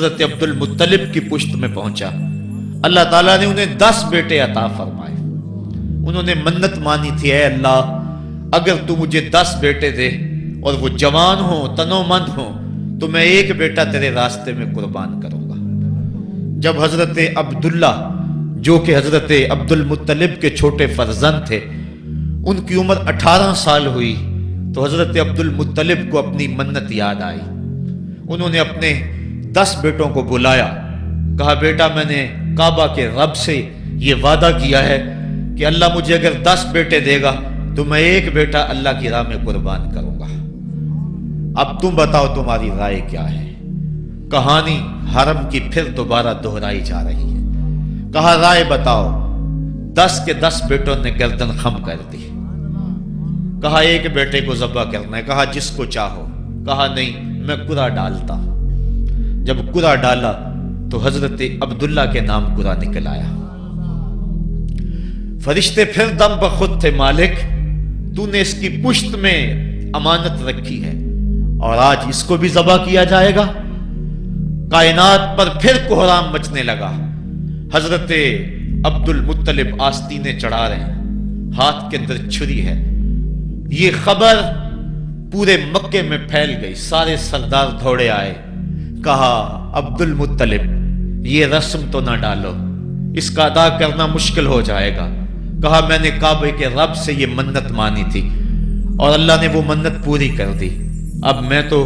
حضرت عبدل مطلب کی پشت میں پہنچا۔ اللہ تعالیٰ نے انہیں 10 بیٹے عطا فرمائے۔ انہوں نے منت مانی تھی، اے اللہ اگر تو مجھے 10 بیٹے دے اور وہ جوان ہوں، تنو مند ہوں، تو میں ایک بیٹا تیرے راستے میں قربان کروں گا۔ جب حضرت عبداللہ جو کہ حضرت عبدالمطلب کے چھوٹے فرزند تھے، ان کی عمر 18 سال ہوئی تو حضرت عبدالمطلب کو اپنی منت یاد آئی۔ انہوں نے اپنے 10 بیٹوں کو بلایا، کہا بیٹا میں نے کعبہ کے رب سے یہ وعدہ کیا ہے کہ اللہ مجھے اگر 10 بیٹے دے گا تو میں ایک بیٹا اللہ کی راہ میں قربان کروں گا۔ اب تم بتاؤ تمہاری رائے کیا ہے؟ کہانی حرم کی پھر دوبارہ دہرائی جا رہی ہے۔ کہا رائے بتاؤ۔ 10 کے 10 بیٹوں نے گردن خم کر دی۔ کہا ایک بیٹے کو ذبح کرنا ہے۔ کہا جس کو چاہو۔ کہا نہیں میں قرعہ ڈالتا ہوں۔ جب قرعہ ڈالا تو حضرت عبداللہ کے نام قرعہ نکل آیا۔ فرشتے پھر دم بخود تھے، مالک تو نے اس کی پشت میں امانت رکھی ہے اور آج اس کو بھی ذبح کیا جائے گا۔ کائنات پر پھر کوہرام مچنے لگا۔ حضرت عبدالمطلب آستینیں چڑھا رہے ہیں، ہاتھ کے اندر چھری ہے۔ یہ خبر پورے مکے میں پھیل گئی، سارے سردار دوڑے آئے۔ کہا عبدالمطلب یہ رسم تو نہ ڈالو، اس کا ادا کرنا مشکل ہو جائے گا۔ کہا میں نے کعبے کے رب سے یہ منت مانی تھی اور اللہ نے وہ منت پوری کر دی۔ اب میں تو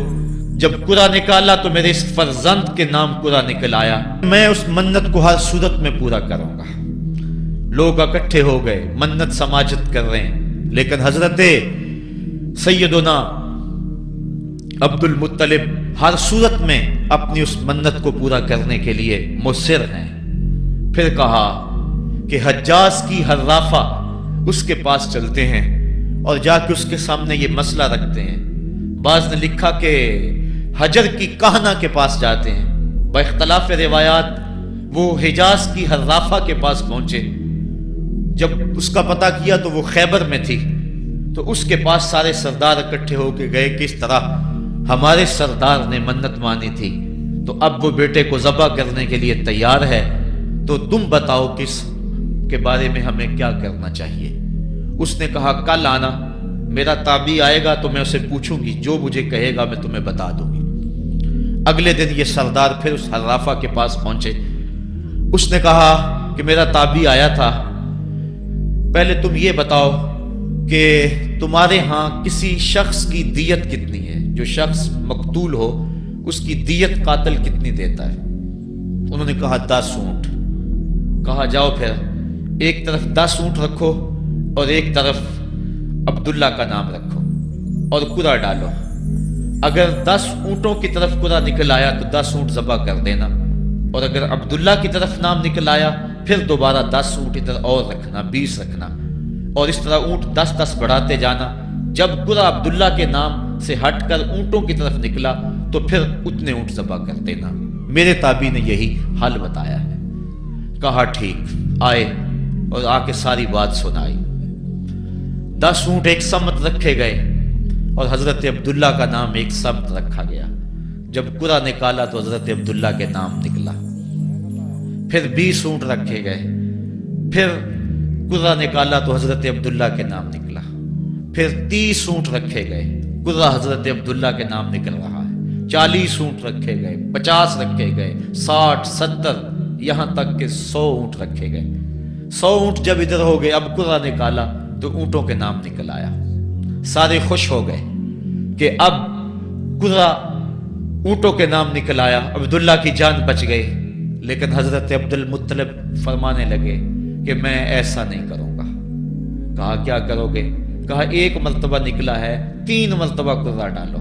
جب قرعہ نکالا تو میرے اس فرزند کے نام قرعہ نکل آیا، میں اس منت کو ہر صورت میں پورا کروں گا۔ لوگ اکٹھے ہو گئے، منت سماجت کر رہے ہیں، لیکن حضرت سیدنا عبدالمطلب ہر صورت میں اپنی اس منت کو پورا کرنے کے لیے مصر ہیں۔ پھر کہا کہ حجاز کی حرافہ اس کے پاس چلتے ہیں اور جا کے اس کے سامنے یہ مسئلہ رکھتے ہیں۔ بعض نے لکھا کہ حجر کی کہنہ کے پاس جاتے ہیں۔ با اختلاف روایات وہ حجاز کی حرافہ کے پاس پہنچے۔ جب اس کا پتہ کیا تو وہ خیبر میں تھی، تو اس کے پاس سارے سردار اکٹھے ہو کے گئے کہ اس طرح ہمارے سردار نے منت مانی تھی تو اب وہ بیٹے کو ذبح کرنے کے لیے تیار ہے، تو تم بتاؤ کس کے بارے میں ہمیں کیا کرنا چاہیے۔ اس نے کہا کل آنا، میرا تابعی آئے گا تو میں اسے پوچھوں گی، جو مجھے کہے گا میں تمہیں بتا دوں گی۔ اگلے دن یہ سردار پھر اس حرافہ کے پاس پہنچے۔ اس نے کہا کہ میرا تابعی آیا تھا، پہلے تم یہ بتاؤ کہ تمہارے ہاں کسی شخص کی دیت کتنی ہے؟ جو شخص مقتول ہو اس کی دیت قاتل کتنی دیتا ہے؟ انہوں نے کہا 10 اونٹ۔ کہا جاؤ پھر ایک طرف 10 اونٹ رکھو اور ایک طرف عبداللہ کا نام رکھو اور قرعہ ڈالو۔ اگر 10 اونٹوں کی طرف قرعہ نکل آیا تو 10 اونٹ ذبح کر دینا، اور اگر عبداللہ کی طرف نام نکل آیا پھر دوبارہ 10 اونٹ ادھر اور رکھنا، 20 رکھنا، اور اس طرح اونٹ 10-10 بڑھاتے جانا۔ جب قرعہ عبداللہ کے نام سے ہٹ کر اونٹوں کی طرف نکلا تو پھر اتنے اونٹ ذبح کر دینا۔ میرے تابعی نے یہی حل بتایا ہے۔ کہا ٹھیک۔ آئے اور آ کے ساری بات سنائی۔ 10 اونٹ ایک سمت رکھے گئے اور حضرت عبداللہ کا نام ایک سمت رکھا گیا۔ جب قرعہ نکالا تو حضرت عبداللہ کے نام نکلا۔ پھر 20 اونٹ رکھے گئے، پھر قرعہ نکالا تو حضرت عبداللہ کے نام نکلا۔ پھر 30 اونٹ رکھے گئے، قرعہ حضرت عبداللہ کے نام نکل رہا ہے۔ 40 اونٹ رکھے گئے، 50 رکھے گئے، 60، 70، یہاں تک کہ 100 اونٹ رکھے گئے۔ 100 اونٹ جب ادھر ہو گئے، اب قرعہ نکالا تو اونٹوں کے نام نکل آیا۔ سارے خوش ہو گئے کہ اب قرعہ اونٹوں کے نام نکل آیا، عبداللہ کی جان بچ گئی۔ لیکن حضرت عبدالمطلب فرمانے لگے کہ میں ایسا نہیں کروں گا۔ کہا کیا کرو گے؟ کہا ایک مرتبہ نکلا ہے، 3 مرتبہ قرعہ ڈالو۔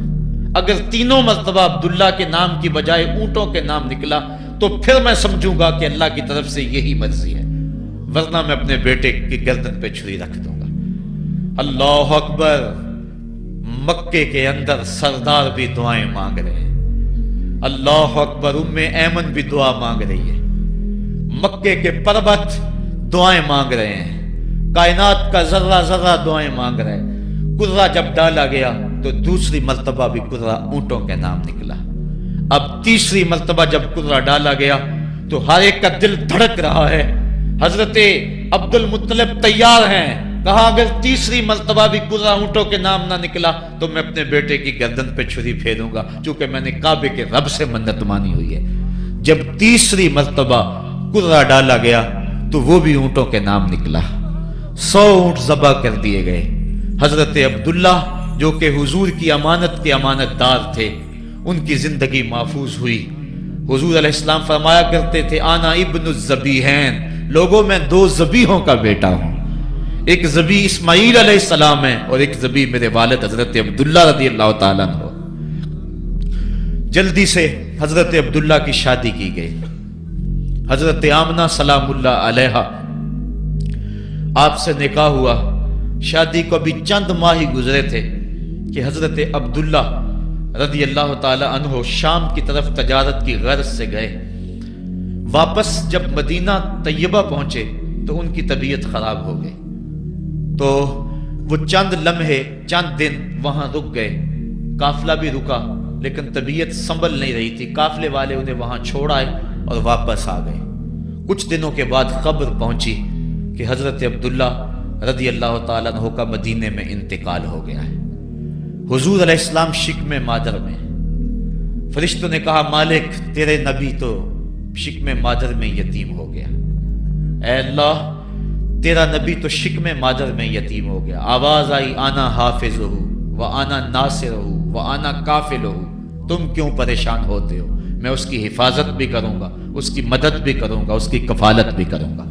اگر تینوں مرتبہ عبداللہ کے نام کی بجائے اونٹوں کے نام نکلا تو پھر میں سمجھوں گا کہ اللہ کی طرف سے یہی مرضی ہے، ورنہ میں اپنے بیٹے کی گردن پہ چھری رکھ دوں گا۔ اللہ اکبر۔ مکے کے اندر سردار بھی دعائیں مانگ رہے ہیں۔ اللہ اکبر۔ ام ایمن بھی دعا مانگ رہی ہے، مکے کے پربت دعائیں مانگ رہے ہیں، کائنات کا ذرہ ذرہ دعائیں مانگ رہے ہیں۔ قرعہ جب ڈالا گیا تو دوسری مرتبہ بھی قرعہ اونٹوں کے نام نکلا۔ اب تیسری مرتبہ جب کرہ ڈالا گیا تو ہر ایک کا دل دھڑک رہا ہے۔ حضرت عبد المطلب تیار ہیں، کہا اگر تیسری مرتبہ بھی کرہ اونٹوں کے نام نہ نکلا تو میں اپنے بیٹے کی گردن پہ چھری پھیروں گا، چونکہ میں نے کعبے کے رب سے منت مانی ہوئی ہے۔ جب تیسری مرتبہ کرہ ڈالا گیا تو وہ بھی اونٹوں کے نام نکلا، 100 اونٹ ذبح کر دیے گئے۔ حضرت عبداللہ جو کہ حضور کی امانت کے امانت دار تھے، ان کی زندگی محفوظ ہوئی۔ حضور علیہ السلام فرمایا کرتے تھے آنا ابن الذبیحین، لوگوں میں 2 ذبیحوں کا بیٹا ہوں، ایک ذبیح اسماعیل علیہ السلام ہے اور ایک ذبیح میرے والد حضرت عبداللہ رضی اللہ تعالیٰ عنہ۔ جلدی سے حضرت عبداللہ کی شادی کی گئی۔ حضرت آمنہ سلام اللہ علیہا آپ سے نکاح ہوا، شادی کو ابھی چند ماہ ہی گزرے تھے کہ حضرت عبداللہ رضی اللہ تعالی عنہ شام کی طرف تجارت کی غرض سے گئے۔ واپس جب مدینہ طیبہ پہنچے تو ان کی طبیعت خراب ہو گئی، تو وہ چند لمحے چند دن وہاں رک گئے، قافلہ بھی رکا لیکن طبیعت سنبھل نہیں رہی تھی، قافلے والے انہیں وہاں چھوڑ آئے اور واپس آ گئے۔ کچھ دنوں کے بعد خبر پہنچی کہ حضرت عبداللہ رضی اللہ تعالیٰ عنہ کا مدینے میں انتقال ہو گیا ہے۔ حضور علیہ السلام شکم مادر میں، فرشتوں نے کہا مالک تیرے نبی تو شکم مادر میں یتیم ہو گیا، اے اللہ تیرا نبی تو شکم مادر میں یتیم ہو گیا۔ آواز آئی آنا حافظہ و آنا ناصرہ و آنا کافلہ، تم کیوں پریشان ہوتے ہو، میں اس کی حفاظت بھی کروں گا، اس کی مدد بھی کروں گا، اس کی کفالت بھی کروں گا۔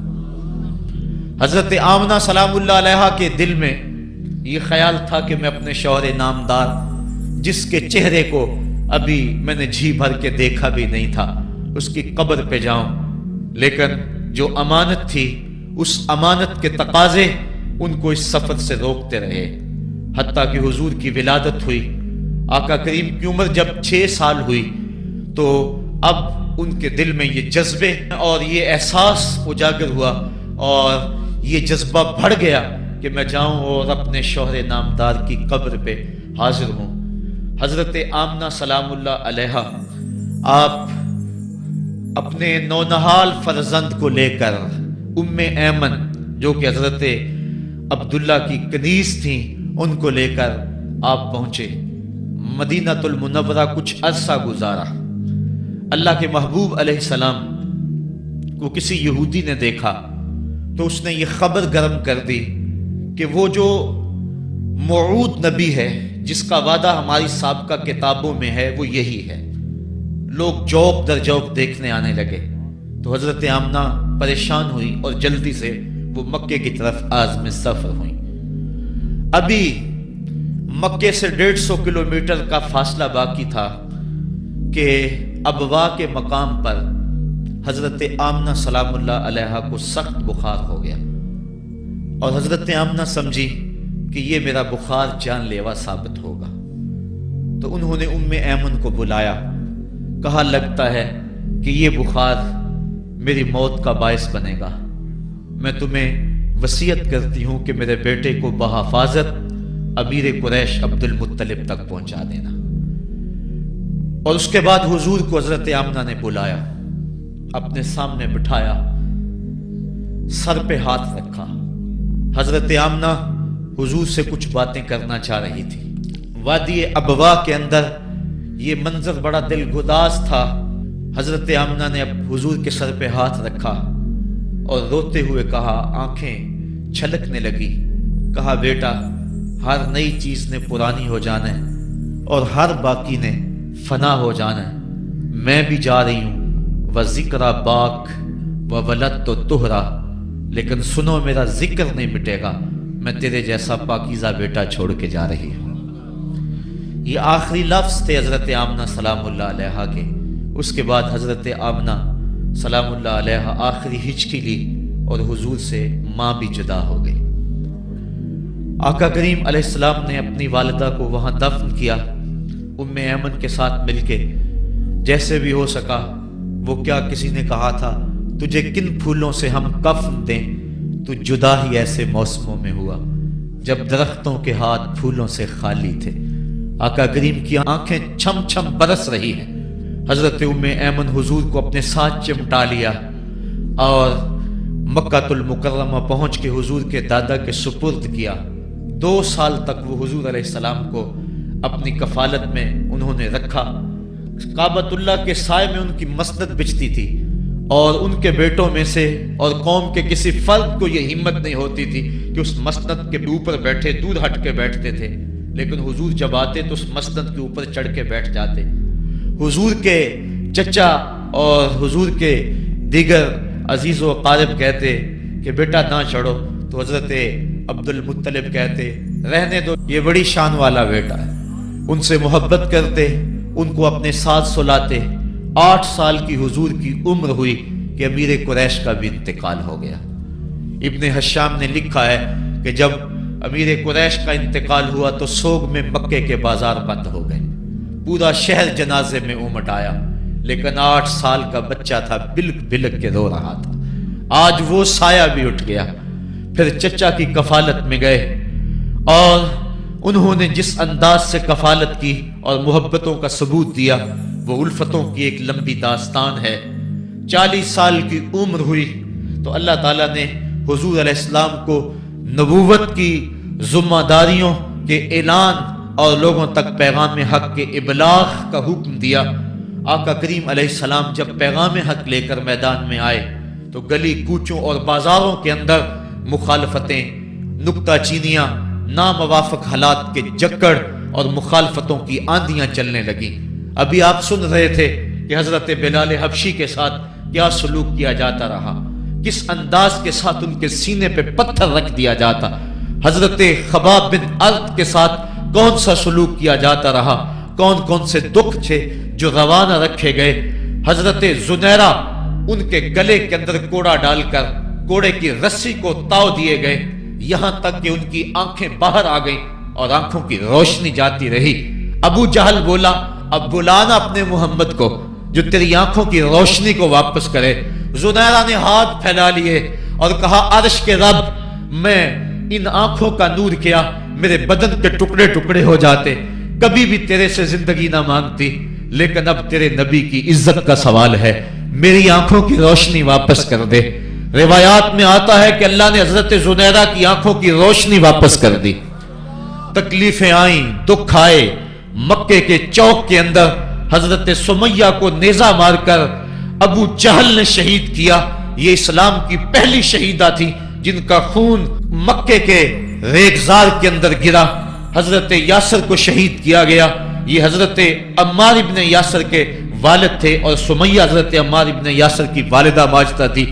حضرت آمنہ سلام اللہ علیہا کے دل میں یہ خیال تھا کہ میں اپنے شوہر نامدار جس کے چہرے کو ابھی میں نے جی بھر کے دیکھا بھی نہیں تھا اس کی قبر پہ جاؤں، لیکن جو امانت تھی اس امانت کے تقاضے ان کو اس سفر سے روکتے رہے، حتیٰ کہ حضور کی ولادت ہوئی۔ آقا کریم کی عمر جب 6 سال ہوئی تو اب ان کے دل میں یہ جذبے اور یہ احساس اجاگر ہوا اور یہ جذبہ بڑھ گیا کہ میں جاؤں اور اپنے شوہر نامدار کی قبر پہ حاضر ہوں۔ حضرت آمنہ سلام اللہ علیہا آپ اپنے نونہال فرزند کو لے کر ام ایمن جو کہ حضرت عبداللہ کی کنیز تھیں ان کو لے کر آپ پہنچے مدینہ المنورہ۔ کچھ عرصہ گزارا، اللہ کے محبوب علیہ السلام کو کسی یہودی نے دیکھا تو اس نے یہ خبر گرم کر دی کہ وہ جو موعود نبی ہے جس کا وعدہ ہماری سابقہ کتابوں میں ہے وہ یہی ہے۔ لوگ جوق در جوق دیکھنے آنے لگے تو حضرت آمنہ پریشان ہوئی اور جلدی سے وہ مکے کی طرف عازم سفر ہوئی۔ ابھی مکے سے 150 کلومیٹر کا فاصلہ باقی تھا کہ ابوا کے مقام پر حضرت آمنہ سلام اللہ علیہا کو سخت بخار ہو گیا اور حضرت آمنہ سمجھی کہ یہ میرا بخار جان لیوا ثابت ہوگا، تو انہوں نے ام ایمن کو بلایا، کہا لگتا ہے کہ یہ بخار میری موت کا باعث بنے گا، میں تمہیں وصیت کرتی ہوں کہ میرے بیٹے کو بحفاظت امیر قریش عبد المطلب تک پہنچا دینا۔ اور اس کے بعد حضور کو حضرت آمنہ نے بلایا، اپنے سامنے بٹھایا، سر پہ ہاتھ رکھا۔ حضرت آمنہ حضور سے کچھ باتیں کرنا چاہ رہی تھی۔ وادی ابوا کے اندر یہ منظر بڑا دل گداز تھا۔ حضرت آمنہ نے اب حضور کے سر پہ ہاتھ رکھا اور روتے ہوئے کہا، آنکھیں چھلکنے لگی، کہا بیٹا ہر نئی چیز نے پرانی ہو جانا ہے اور ہر باقی نے فنا ہو جانا ہے، میں بھی جا رہی ہوں وذکر باک وولدت طہرا، لیکن سنو میرا ذکر نہیں مٹے گا، میں تیرے جیسا پاکیزہ بیٹا چھوڑ کے جا رہی ہوں۔ یہ آخری لفظ تھے حضرت آمنہ سلام اللہ علیہا کے۔ اس کے بعد حضرت آمنہ سلام اللہ علیہا آخری ہچکی لی اور حضور سے ماں بھی جدا ہو گئی۔ آقا کریم علیہ السلام نے اپنی والدہ کو وہاں دفن کیا ام ایمن کے ساتھ مل کے، جیسے بھی ہو سکا۔ وہ کیا کسی نے کہا تھا تجھے کن پھولوں سے ہم کفن دیں، تو جدا ہی ایسے موسموں میں ہوا جب درختوں کے ہاتھ پھولوں سے خالی تھے۔ آقا کریم کی آنکھیں چھم چھم برس رہی ہیں، حضرت ام ایمن حضور کو اپنے ساتھ چمٹا لیا اور مکہ المکرمہ پہنچ کے حضور کے دادا کے سپرد کیا۔ 2 سال تک وہ حضور علیہ السلام کو اپنی کفالت میں انہوں نے رکھا۔ کعبۃ اللہ کے سائے میں ان کی مسند بچتی تھی اور ان کے بیٹوں میں سے اور قوم کے کسی فرد کو یہ ہمت نہیں ہوتی تھی کہ اس مسند کے اوپر بیٹھے، دور ہٹ کے بیٹھتے تھے، لیکن حضور جب آتے تو اس مسند کے اوپر چڑھ کے بیٹھ جاتے۔ حضور کے چچا اور حضور کے دیگر عزیز و اقارب کہتے کہ بیٹا نہ چڑھو، تو حضرت عبد المطلب کہتے رہنے دو، یہ بڑی شان والا بیٹا ہے۔ ان سے محبت کرتے، ان کو اپنے ساتھ سلاتے۔ 8 سال کی حضور کی عمر ہوئی کہ امیر قریش کا بھی انتقال ہو گیا۔ ابن حشام نے لکھا ہے کہ جب امیر قریش کا انتقال ہوا تو سوگ میں مکے کے بازار بند ہو گئے، پورا شہر جنازے میں امٹ آیا، لیکن 8 سال کا بچہ تھا، بلک بلک کے رو رہا تھا۔ آج وہ سایہ بھی اٹھ گیا۔ پھر چچا کی کفالت میں گئے اور انہوں نے جس انداز سے کفالت کی اور محبتوں کا ثبوت دیا وہ الفتوں کی ایک لمبی داستان ہے۔ 40 سال کی عمر ہوئی تو اللہ تعالیٰ نے حضور علیہ السلام کو نبوت کی ذمہ داریوں کے اعلان اور لوگوں تک پیغام حق کے ابلاغ کا حکم دیا۔ آقا کریم علیہ السلام جب پیغام حق لے کر میدان میں آئے تو گلی کوچوں اور بازاروں کے اندر مخالفتیں، نکتہ چینیاں، ناموافق حالات کے جکڑ اور مخالفتوں کی آندیاں چلنے لگی۔ ابھی آپ سن رہے تھے کہ حضرت بلال حبشی کے ساتھ کیا سلوک کیا جاتا رہا، کس انداز کے ساتھ ان کے سینے پہ پتھر رکھ دیا جاتا۔ حضرت خباب بن ارد کے ساتھ کون سا سلوک کیا جاتا رہا، کون کون سے دکھ تھے جو روانہ رکھے گئے۔ حضرت زنیرہ ان کے گلے کے اندر کوڑا ڈال کر کوڑے کی رسی کو تاؤ دیے گئے، یہاں تک کہ ان کی آنکھیں باہر آ گئیں اور آنکھوں کی روشنی جاتی رہی۔ ابو جہل بولا اب بلانا اپنے محمد کو جو تیری آنکھوں کی روشنی کو واپس کرے۔ زنیرہ نے ہاتھ پھیلا لیے اور کہا عرش کے رب، میں ان آنکھوں کا نور کیا میرے بدن کے ٹکڑے ٹکڑے ہو جاتے، کبھی بھی تیرے سے زندگی نہ مانگتی، لیکن اب تیرے نبی کی عزت کا سوال ہے، میری آنکھوں کی روشنی واپس کر دے۔ روایات میں آتا ہے کہ اللہ نے حضرت زنیرہ کی آنکھوں کی روشنی واپس کر دی۔ تکلیفیں آئیں، دکھ آئے۔ مکے کے چوک کے اندر حضرت سمیہ کو نیزہ مار کر ابو جہل نے شہید کیا۔ یہ اسلام کی پہلی شہیدہ تھی جن کا خون مکے کے ریگزار کے اندر گرا۔ حضرت یاسر کو شہید کیا گیا۔ یہ حضرت عمار ابن یاسر کے والد تھے اور سمیہ حضرت عمار ابن یاسر کی والدہ ماجدہ تھی۔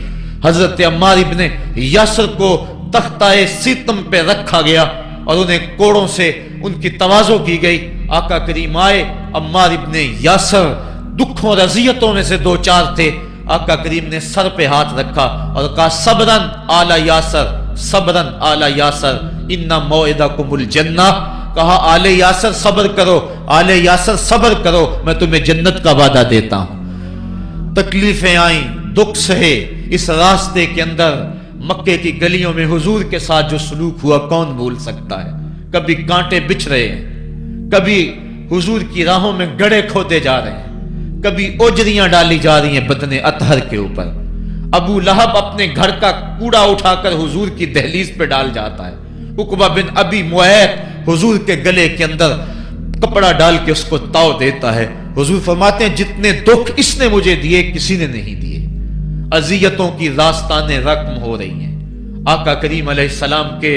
حضرت عمار ابن یاسر کو تختہ ستم پہ رکھا گیا اور انہیں کوڑوں سے ان کی تواضع کی گئی۔ آقا کریم آئے، عمار ابن یاسر دکھوں رضیتوں میں سے 2-4 تھے۔ آقا کریم نے سر پہ ہاتھ رکھا اور کہا صبرن آل یاسر، صبرن آل یاسر ان موعدکم الجنہ۔ کہا آل یاسر صبر کرو، آل یاسر صبر کرو، میں تمہیں جنت کا وعدہ دیتا ہوں۔ تکلیفیں آئیں، دکھ سہے۔ اس راستے کے اندر مکے کی گلیوں میں حضور کے ساتھ جو سلوک ہوا کون بھول سکتا ہے۔ کبھی کانٹے بچھ رہے ہیں، کبھی حضور کی راہوں میں گڑھے کھودے جا رہے ہیں، کبھی اوجریاں ڈالی جا رہی ہیں بدن اطہر کے اوپر۔ ابو لہب اپنے گھر کا کوڑا اٹھا کر حضور کی دہلیز پہ ڈال جاتا ہے۔ عقبہ بن ابی معیط حضور کے گلے کے اندر کپڑا ڈال کے اس کو تاؤ دیتا ہے۔ حضور فرماتے ہیں جتنے دکھ اس نے مجھے دیے کسی نے نہیں دیے۔ اذیتوں کی داستانیں رقم ہو رہی ہیں۔ آقا کریم علیہ السلام کے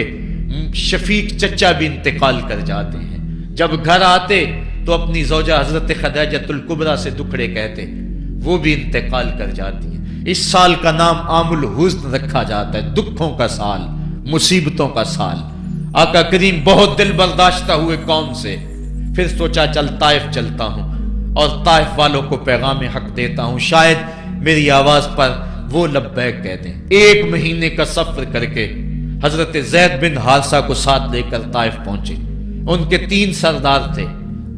شفیق چچا بھی انتقال کر جاتے ہیں۔ جب گھر آتے تو اپنی زوجہ حضرت خدیجۃ الکبریٰ سے دکھڑے کہتے، وہ بھی انتقال کر جاتی ہیں۔ اس سال کا نام عام الحزن رکھا جاتا ہے، دکھوں کا سال، مصیبتوں کا سال۔ آقا کریم بہت دل برداشتہ ہوئے قوم سے، پھر سوچا چل طائف چلتا ہوں اور طائف والوں کو پیغام حق دیتا ہوں، شاید میری آواز پر وہ لبیک کہہ دیں۔ 1 مہینے کا سفر کر کے حضرت زید بن حارثہ کو ساتھ لے کر طائف پہنچے۔ ان کے 3 سردار تھے،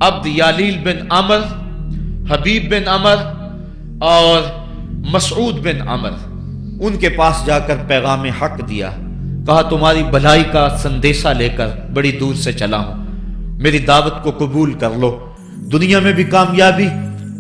عبد یالیل بن عمر، حبیب بن عمر اور مسعود بن عمر۔ ان کے پاس جا کر پیغام حق دیا، کہا تمہاری بھلائی کا سندیشہ لے کر بڑی دور سے چلا ہوں، میری دعوت کو قبول کر لو، دنیا میں بھی کامیابی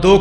2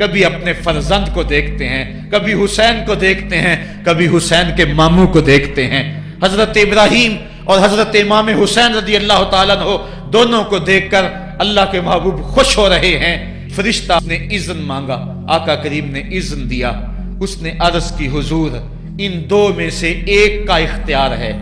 کبھی اپنے فرزند کو دیکھتے ہیں، کبھی حسین کو دیکھتے ہیں، کبھی حسین کے ماموں کو دیکھتے ہیں۔ حضرت ابراہیم اور حضرت امام حسین رضی اللہ تعالیٰ عنہ دونوں کو دیکھ کر اللہ کے محبوب خوش ہو رہے ہیں۔ فرشتہ نے اذن مانگا، آقا کریم نے اذن دیا، اس نے عرض کی حضور ان دو میں سے ایک کا اختیار ہے،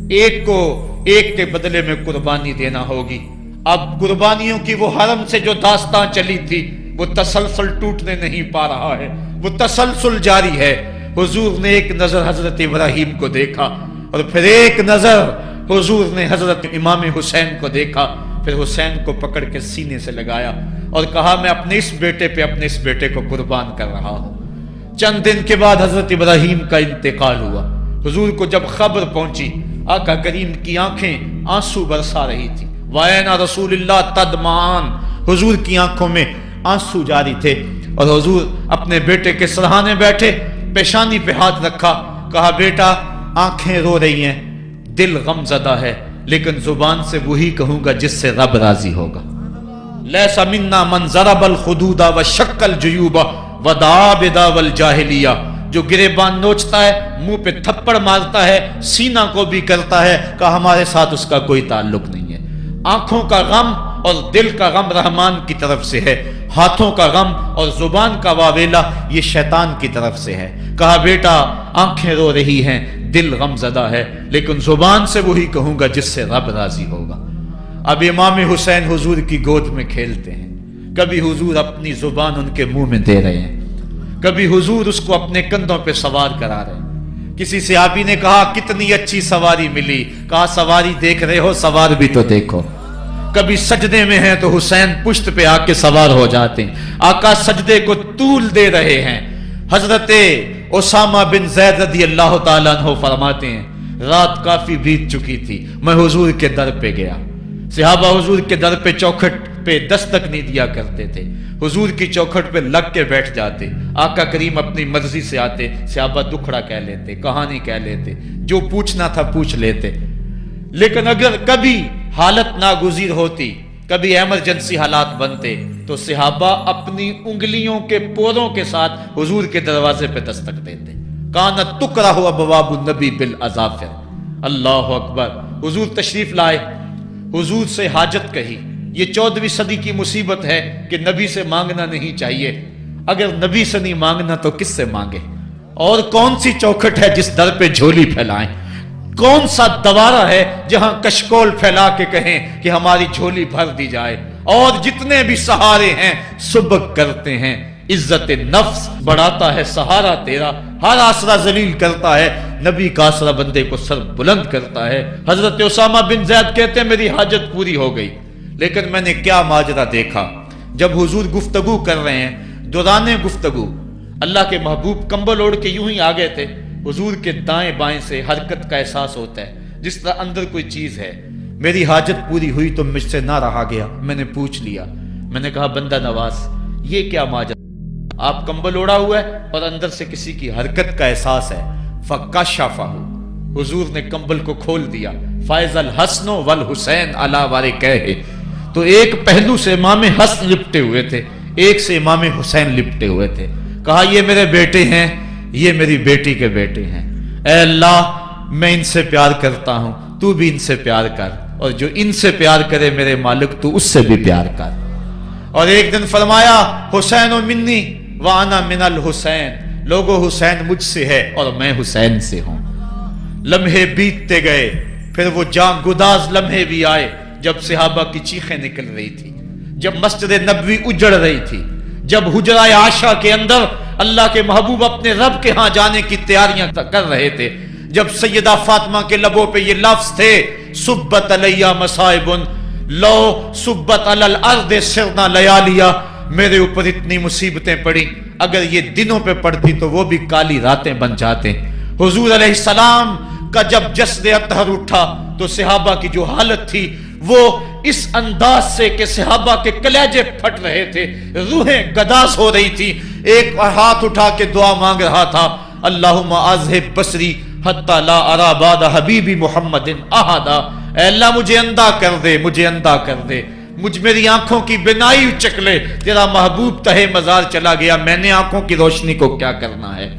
ایک کو ایک کے بدلے میں قربانی دینا ہوگی۔ اب قربانیوں کی وہ حرم سے جو داستان چلی تھی وہ تسلسل ٹوٹنے نہیں پا رہا ہے، وہ تسلسل جاری ہے۔ حضور نے ایک نظر حضرت ابراہیم کو دیکھا اور پھر ایک نظر حضور نے حضرت امام حسین کو دیکھا، پھر حسین کو پکڑ کے سینے سے لگایا اور کہا میں اپنے اس بیٹے کو قربان کر رہا ہوں۔ چند دن کے بعد حضرت ابراہیم کا انتقال ہوا۔ حضور کو جب خبر پہنچی، آقا کریم کی آنکھیں آنسو برسا رہی تھی۔ وَأَيْنَ رسول اللہ تدمعان، حضور کی آنکھوں میں آنسو جاری تھے اور حضور اپنے بیٹے کے سرہانے بیٹھے، پیشانی پہ ہاتھ رکھا، کہا بیٹا آنکھیں رو رہی ہیں، دل غم زدہ ہے، لیکن زبان سے وہی کہوں گا جس سے رب راضی ہوگا۔ لیس منا من ضرب الخدود وشق الجیوب ودعا بدعوی الجاہلیہ، جو گریبان نوچتا ہے، منہ پہ تھپڑ مارتا ہے، سینہ کو بھی کرتا ہے، کہ ہمارے ساتھ اس کا کوئی تعلق نہیں ہے۔ آنکھوں کا غم اور دل کا غم رحمان کی طرف سے ہے، ہاتھوں کا غم اور زبان کا واویلا یہ شیطان کی طرف سے ہے۔ کہا بیٹا آنکھیں رو رہی ہیں، دل غم زدہ ہے، لیکن زبان سے وہی کہوں گا جس سے رب راضی ہوگا۔ اب امام حسین حضور کی گود میں کھیلتے ہیں، کبھی حضور اپنی زبان ان کے منہ میں دے رہے ہیں، کبھی حضور اس کو اپنے کندھوں پہ سوار کرا رہے ہیں۔ کسی صحابی نے کہا کتنی اچھی سواری ملی، کہا سواری دیکھ رہے ہو سوار بھی تو دیکھو۔ کبھی سجدے میں ہیں تو حسین پشت پہ آ کے سوار ہو جاتے ہیں، آقا سجدے کو طول دے رہے ہیں۔ حضرت اسامہ بن زید رضی اللہ تعالیٰ عنہ فرماتے ہیں رات کافی بیت چکی تھی، میں حضور کے در پہ گیا، صحابہ حضور کے در پہ چوکھٹ پہ دستک نہیں دیا کرتے تھے، حضور کی چوکھٹ پہ لگ کے بیٹھ جاتے، آقا کریم اپنی مرضی سے آتے، صحابہ دکھڑا کہہ لیتے، کہانی کہہ لیتے، جو پوچھنا تھا پوچھ لیتے۔ لیکن اگر کبھی حالت ناگزیر ہوتی، کبھی ایمرجنسی حالات بنتے تو صحابہ اپنی انگلیوں کے پوروں کے ساتھ حضور کے دروازے پہ دستک دیتے۔ کانت تکرہ ابواب النبی بالاظافر، اللہ اکبر۔ حضور تشریف لائے، حضور سے حاجت کہی۔ یہ 14ویں صدی کی مصیبت ہے کہ نبی سے مانگنا نہیں چاہیے، اگر نبی سے نہیں مانگنا تو کس سے مانگے؟ اور کون سی چوکھٹ ہے جس در پہ جھولی پھیلائیں؟ کون سا دوارہ ہے جہاں کشکول پھیلا کے کہیں کہ ہماری جھولی بھر دی جائے؟ اور جتنے بھی سہارے ہیں سبک کرتے ہیں، عزت نفس بڑھاتا ہے سہارا تیرا، ہر آسرا ذلیل کرتا ہے، نبی کا آسرا بندے کو سر بلند کرتا ہے۔ حضرت اسامہ بن زید کہتے ہیں میری حاجت پوری ہو گئی، لیکن میں نے کیا ماجرا دیکھا، جب حضور گفتگو کر رہے ہیں، دوران گفتگو اللہ کے محبوب کمبل اوڑھ کے یوں ہی آ گئے تھے، حضور کے دائیں بائیں سے حرکت کا احساس ہوتا ہے، جس طرح اندر کوئی چیز ہے۔ میری حاجت پوری ہوئی تو مجھ سے نہ رہا گیا، میں نے پوچھ لیا، میں نے کہا بندہ نواز یہ کیا ماجرا، آپ کمبل اوڑھا ہوا ہے اور اندر سے کسی کی حرکت کا احساس ہے۔ فکشفہ، حضور نے کمبل کو کھول دیا، فائز الحسن والحسین علی وارکیہ، تو ایک پہلو سے امام حسن لپٹے ہوئے تھے، ایک سے امام حسین لپٹے ہوئے تھے۔ کہا یہ میرے بیٹے ہیں، یہ میری بیٹی کے بیٹے ہیں، اے اللہ میں ان سے پیار کرتا ہوں، تو بھی ان سے پیار کر، اور جو ان سے پیار کرے میرے مالک تو اس سے بھی پیار کر۔ اور ایک دن فرمایا حسین منی وانا من الحسین، لوگو حسین مجھ سے ہے اور میں حسین سے ہوں۔ لمحے بیتتے گئے، پھر وہ جاں گداز لمحے بھی آئے جب صحابہ کی چیخیں نکل رہی تھی، جب مسجد نبوی اجڑ رہی تھی، جب حجرہ عائشہ کے اندر اللہ کے محبوب اپنے رب کے ہاں جانے کی تیاریاں کر رہے تھے، جب سیدہ فاطمہ کے لبوں پہ یہ لفظ تھے سبت علیہ مصائب لو سبت علی الارض سرنا لیالیا، میرے اوپر اتنی مصیبتیں پڑی، اگر یہ دنوں پہ پڑتی تو وہ بھی کالی راتیں بن جاتے۔ حضور علیہ السلام کا جب جسد اطہر اٹھا تو صحابہ کی جو حالت تھی وہ اس انداز سے کہ صحابہ کے کلیجے پھٹ رہے تھے، روحیں گداس ہو رہی تھی، ایک ہاتھ اٹھا کے دعا مانگ رہا تھا اللہم اذہب بصری حتی لا ارى بعد حبیبی محمد احدا، اے اللہ مجھے اندھا کر دے، مجھے اندھا کر دے، مجھ میری آنکھوں کی بینائی اچک لے، تیرا محبوب تہے مزار چلا گیا، میں نے آنکھوں کی روشنی کو کیا کرنا ہے۔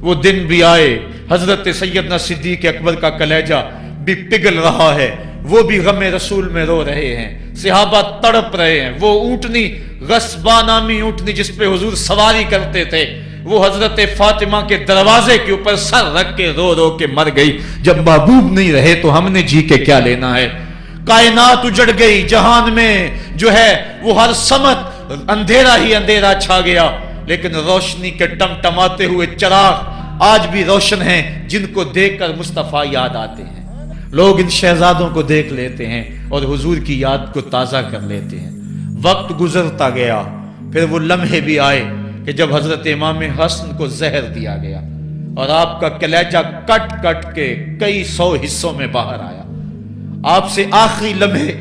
وہ دن بھی آئے، حضرت سیدنا صدیق اکبر کا کلیجہ بھی پگھل رہا ہے، وہ بھی غم رسول میں رو رہے ہیں، صحابہ تڑپ رہے ہیں۔ وہ اونٹنی، غصبہ نامی اونٹنی جس پہ حضور سواری کرتے تھے، وہ حضرت فاطمہ کے دروازے کے اوپر سر رکھ کے رو رو کے مر گئی۔ جب محبوب نہیں رہے تو ہم نے جی کے کیا لینا ہے۔ کائنات اجڑ گئی، جہان میں جو ہے وہ ہر سمت اندھیرا ہی اندھیرا چھا گیا، لیکن روشنی کے ٹمٹماتے ہوئے چراغ آج بھی روشن ہیں، جن کو دیکھ کر مصطفیٰ یاد آتے ہیں۔ لوگ ان شہزادوں کو دیکھ لیتے ہیں اور حضور کی یاد کو تازہ کر لیتے ہیں۔ وقت گزرتا گیا، پھر وہ لمحے بھی آئے کہ جب حضرت امام حسن کو زہر دیا گیا اور آپ کا کلیجہ کٹ کٹ کے کئی سو حصوں میں باہر آیا۔ آپ سے آخری لمحے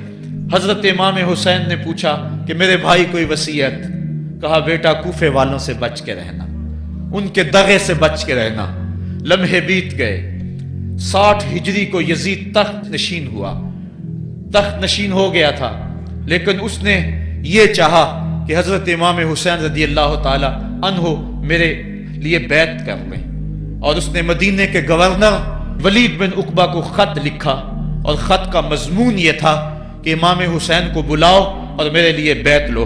حضرت امام حسین نے پوچھا کہ میرے بھائی کوئی وصیت؟ کہا بیٹا کوفے والوں سے بچ کے رہنا، ان کے دغے سے بچ کے رہنا۔ لمحے بیت گئے، 60 ہجری کو یزید تخت نشین ہوا، تخت نشین ہو گیا تھا، لیکن اس نے یہ چاہا کہ حضرت امام حسین رضی اللہ تعالی عنہ میرے لیے بیعت کر لیں، اور اس نے مدینے کے گورنر ولید بن عقبہ کو خط لکھا، اور خط کا مضمون یہ تھا کہ امام حسین کو بلاؤ اور میرے لیے بیعت لو،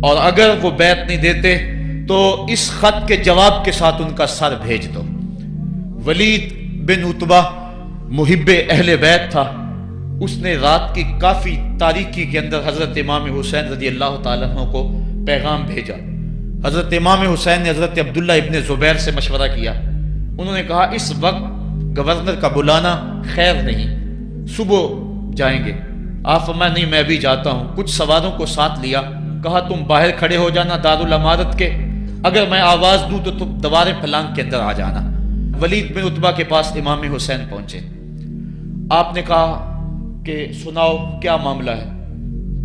اور اگر وہ بیعت نہیں دیتے تو اس خط کے جواب کے ساتھ ان کا سر بھیج دو۔ ولید بن عتبہ محب اہل بیت تھا، اس نے رات کی کافی تاریکی کے اندر حضرت امام حسین رضی اللہ تعالیٰ عنہ کو پیغام بھیجا۔ حضرت امام حسین نے حضرت عبداللہ ابن زبیر سے مشورہ کیا، انہوں نے کہا اس وقت گورنر کا بلانا خیر نہیں، صبح جائیں گے۔ آپ فرمایا نہیں میں بھی جاتا ہوں۔ کچھ سواروں کو ساتھ لیا، کہا تم باہر کھڑے ہو جانا دارالامارت کے، اگر میں آواز دوں تو تم دوارے پھلانگ کے اندر آ جانا۔ ولید بن عتبہ کے پاس امام حسین پہنچے، آپ نے کہا کہ سناؤ کیا معاملہ ہے؟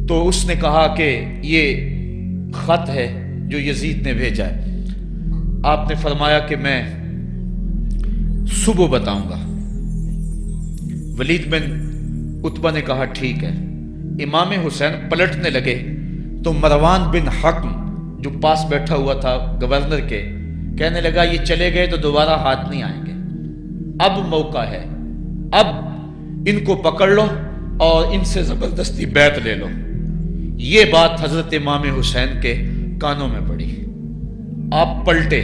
تو اس نے کہا کہ یہ خط ہے جو یزید نے بھیجا ہے۔ آپ نے فرمایا کہ میں صبح بتاؤں گا۔ ولید بن عتبہ نے کہا ٹھیک ہے۔ امام حسین پلٹنے لگے تو مروان بن حکم جو پاس بیٹھا ہوا تھا گورنر کے، کہنے لگا یہ چلے گئے تو دوبارہ ہاتھ نہیں آئیں گے، اب موقع ہے، اب ان کو پکڑ لو اور ان سے زبردستی بیعت لے لو۔ یہ بات حضرت امام حسین کے کانوں میں پڑی، آپ پلٹے،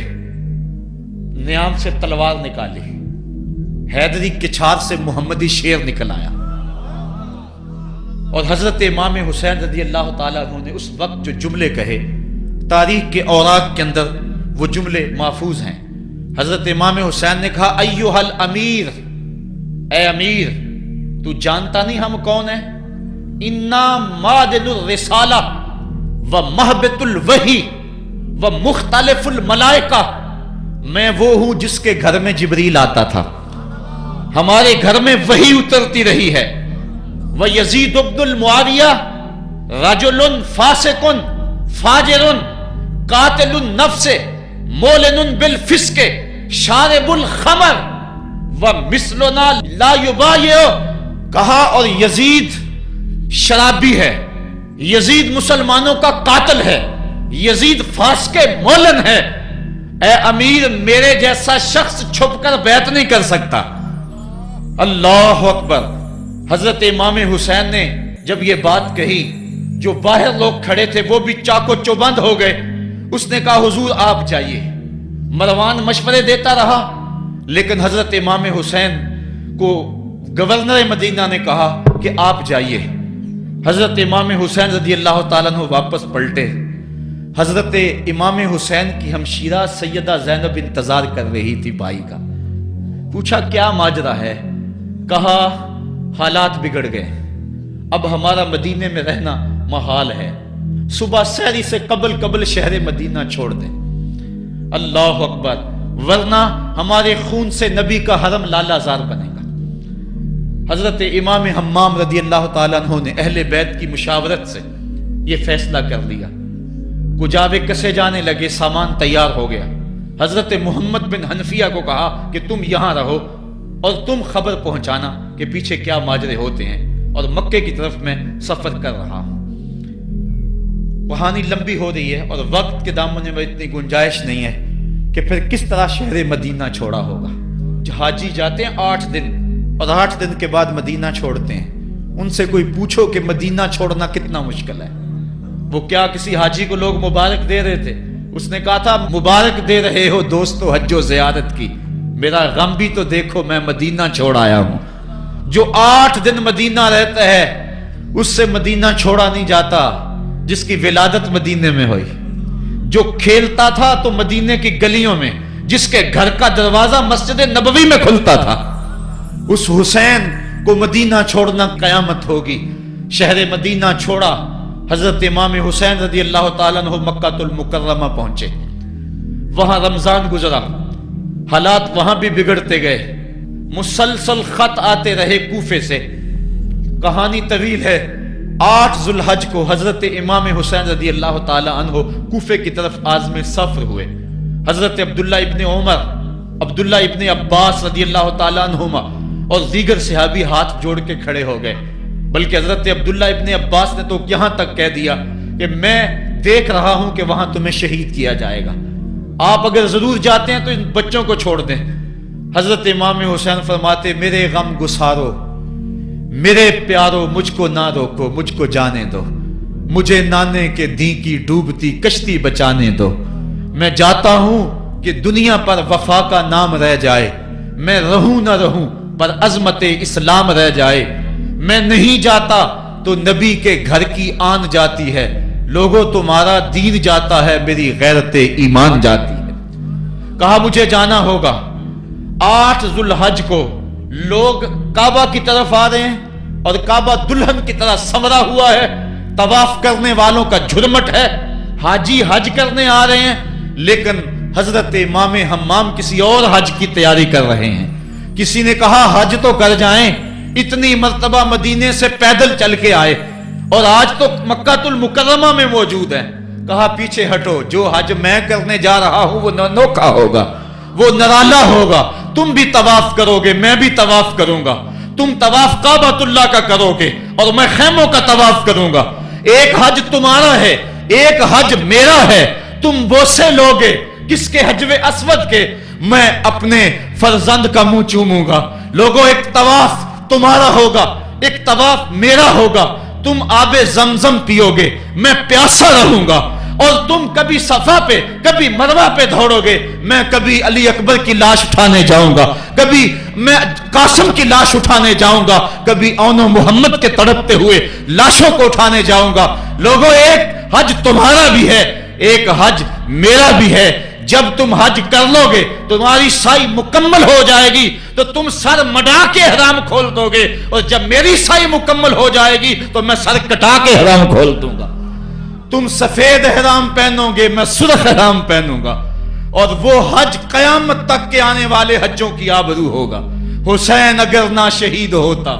نیام سے تلوار نکالی، حیدری کچھار سے محمدی شیر نکل آیا، اور حضرت امام حسین رضی اللہ تعالیٰ عنہ نے اس وقت جو جملے کہے، تاریخ کے اوراق کے اندر وہ جملے محفوظ ہیں۔ حضرت امام حسین نے کہا ایھا الامیر، اے امیر تو جانتا نہیں ہم کون ہیں؟ انا معدن الرسالہ و محبت الوحی و مختلف الملائکہ، میں وہ ہوں جس کے گھر میں جبریل آتا تھا، ہمارے گھر میں وحی اترتی رہی ہے۔ وَيَزِيدُ بْنُ الْمُعَاوِيَةِ رَجُلٌ فَاسِقٌ فَاجِرٌ قَاتِلُ النَّفْسِ مُعْلِنٌ بِالْفِسْقِ شَارِبُ الْخَمْرِ وَمِثْلُنَا لَا يُبَايِعُ، کہا اور یزید شرابی ہے، یزید مسلمانوں کا قاتل ہے، یزید فاسق مولن ہے، اے امیر میرے جیسا شخص چھپ کر بیعت نہیں کر سکتا۔ اللہ اکبر۔ حضرت امام حسین نے جب یہ بات کہی، جو باہر لوگ کھڑے تھے وہ بھی چاقو چوبند ہو گئے۔ اس نے کہا حضور آپ جائیے۔ مروان مشورے دیتا رہا، لیکن حضرت امام حسین کو گورنر مدینہ نے کہا کہ آپ جائیے۔ حضرت امام حسین رضی اللہ تعالیٰ عنہ واپس پلٹے۔ حضرت امام حسین کی ہمشیرہ سیدہ زینب انتظار کر رہی تھی بھائی کا۔ پوچھا کیا ماجرا ہے؟ کہا حالات بگڑ گئے، اب ہمارا مدینے میں رہنا محال ہے، صبح سحری سے قبل شہر مدینہ چھوڑ دیں۔ اللہ اکبر، ورنہ ہمارے خون سے نبی کا حرم لالا زار بنے گا۔ حضرت امام حمام رضی اللہ تعالیٰ عنہ نے اہل بیت کی مشاورت سے یہ فیصلہ کر لیا۔ کجاوے کسے جانے لگے، سامان تیار ہو گیا۔ حضرت محمد بن حنفیہ کو کہا کہ تم یہاں رہو اور تم خبر پہنچانا کہ پیچھے کیا ماجرے ہوتے ہیں، اور مکے کی طرف میں سفر کر رہا ہوں۔ کہانی لمبی ہو رہی ہے اور وقت کے دامن میں اتنی گنجائش نہیں ہے کہ پھر کس طرح شہر مدینہ چھوڑا ہوگا. حاجی جاتے ہیں 8 دن اور 8 دن کے بعد مدینہ چھوڑتے ہیں. ان سے کوئی پوچھو کہ مدینہ چھوڑنا کتنا مشکل ہے. وہ کیا کسی حاجی کو لوگ مبارک دے رہے تھے؟ اس نے کہا تھا مبارک دے رہے ہو دوستو حج و زیارت کی، میرا غم بھی تو دیکھو، میں مدینہ چھوڑ آیا ہوں. جو 8 دن مدینہ رہتا ہے اس سے مدینہ چھوڑا نہیں جاتا جس کی ولادت مدینے میں ہوئی. جو کھیلتا تھا تو مدینے کی گلیوں میں، جس کے گھر کا دروازہ مسجد نبوی میں کھلتا تھا، اس حسین کو مدینہ چھوڑنا قیامت ہوگی. شہر مدینہ چھوڑا. حضرت امام حسین رضی اللہ تعالیٰ عنہ مکہ المکرمہ پہنچے. وہاں رمضان گزرا، حالات وہاں بھی بگڑتے گئے. مسلسل خط آتے رہے کوفے سے. کہانی طویل ہے. 8 ذو الحج کو حضرت امام حسین رضی اللہ تعالیٰ عنہ کوفے کی طرف عازم سفر ہوئے. حضرت عبداللہ ابن عمر، عبداللہ ابن عباس رضی اللہ تعالیٰ عنہما اور دیگر صحابی ہاتھ جوڑ کے کھڑے ہو گئے. بلکہ حضرت عبداللہ ابن عباس نے تو یہاں تک کہہ دیا کہ میں دیکھ رہا ہوں کہ وہاں تمہیں شہید کیا جائے گا، آپ اگر ضرور جاتے ہیں تو ان بچوں کو چھوڑ دیں. حضرت امام حسین فرماتے میرے غم گسارو، میرے پیارو مجھ کو نہ روکو، مجھ کو جانے دو، مجھے نانے کے دی کی ڈوبتی کشتی بچانے دو. میں جاتا ہوں کہ دنیا پر وفا کا نام رہ جائے، میں رہوں نہ رہوں پر عظمت اسلام رہ جائے. میں نہیں جاتا تو نبی کے گھر کی آن جاتی ہے، لوگوں تمہارا دین جاتا ہے، میری غیرت ایمان جاتی ہے. کہا مجھے جانا ہوگا. 8 ذو الحج کو لوگ کعبہ کی طرف آ رہے ہیں اور کعبہ دلہن کی طرح سنورا ہوا ہے. طواف کرنے والوں کا جھرمٹ ہے. حاجی حج کرنے آ رہے ہیں لیکن حضرت امام حمام کسی اور حج کی تیاری کر رہے ہیں. کسی نے کہا حج تو کر جائیں، اتنی مرتبہ مدینے سے پیدل چل کے آئے اور آج تو مکہ المکرمہ میں موجود ہے. کہا پیچھے ہٹو، جو حج میں کرنے جا رہا ہوں وہ نوکھا ہوگا، وہ نرالا ہوگا. تم بھی طواف کرو گے، میں بھی طواف کروں گا. تم طواف کعبۃ اللہ کا کرو گے اور میں خیموں کا طواف کروں گا. ایک حج تمہارا ہے، ایک حج میرا ہے. تم بوسے لوگے کس کے حجر اسود کے، میں اپنے فرزند کا منہ چوموں گا. لوگوں ایک طواف تمہارا ہوگا، ایک طواف میرا ہوگا. تم آب زمزم پیو گے، میں پیاسا رہوں گا. اور تم کبھی صفا پہ کبھی مروہ پہ دوڑو گے، میں کبھی علی اکبر کی لاش اٹھانے جاؤں گا، کبھی میں قاسم کی لاش اٹھانے جاؤں گا، کبھی اون و محمد کے تڑپتے ہوئے لاشوں کو اٹھانے جاؤں گا. لوگوں ایک حج تمہارا بھی ہے، ایک حج میرا بھی ہے. جب تم حج کر لو گے تمہاری سائی مکمل ہو جائے گی تو تم سر مڈا کے حرام کھول دو گے، اور جب میری سائی مکمل ہو جائے گی تو میں سر کٹا کے حرام کھول دوں گا. تم سفید حرام پہنو گے، میں سرخ حرام پہنوں گا. اور وہ حج قیامت تک کے آنے والے حجوں کی آبرو ہوگا. حسین اگر نہ شہید ہوتا